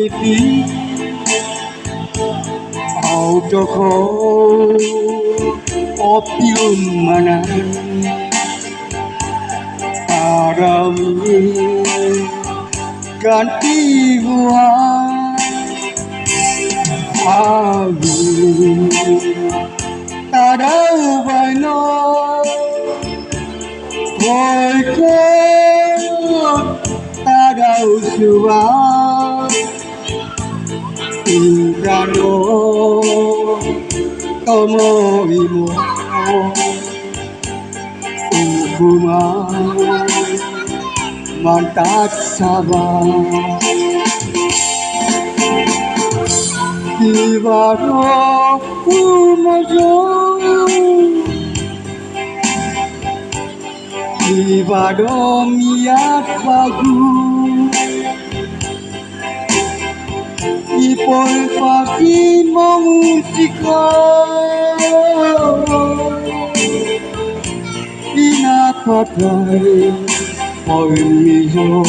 mimpi autoko opium mana arami ganti buah aku tak ada bano koi tak ada usuan indrano tomo imo ubuma mantat sabah Ibaro umojo Ibaro miat bagu Ipol pagi mengusika Inapatai Moimizo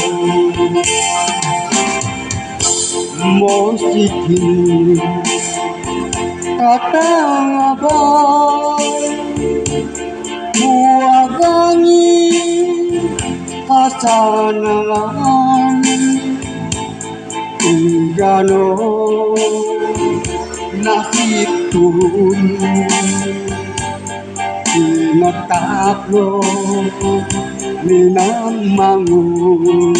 Mosikin Katang abang Buagangi Kasanangan Inggano Nasib turun Inataplo Minamamun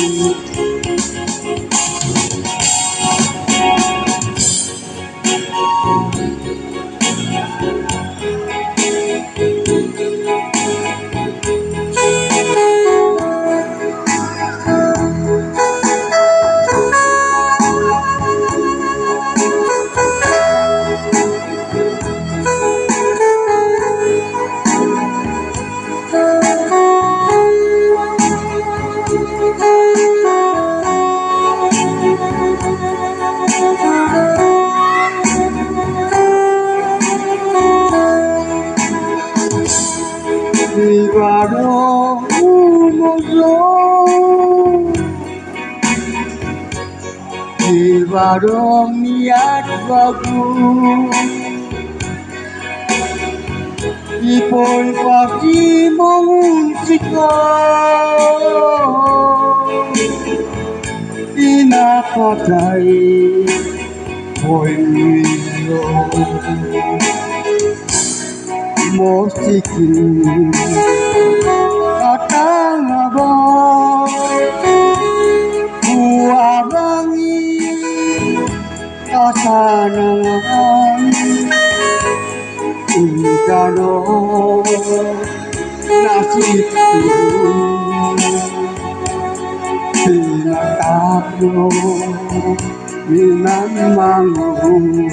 Ibaro umozo Ibaro miat bagu Ipol pagi mengusika Inapatai Moimizo Mosikin Katang abang Buabangi Kasanangan Inggano Nasib turun Pinataplo Minamamun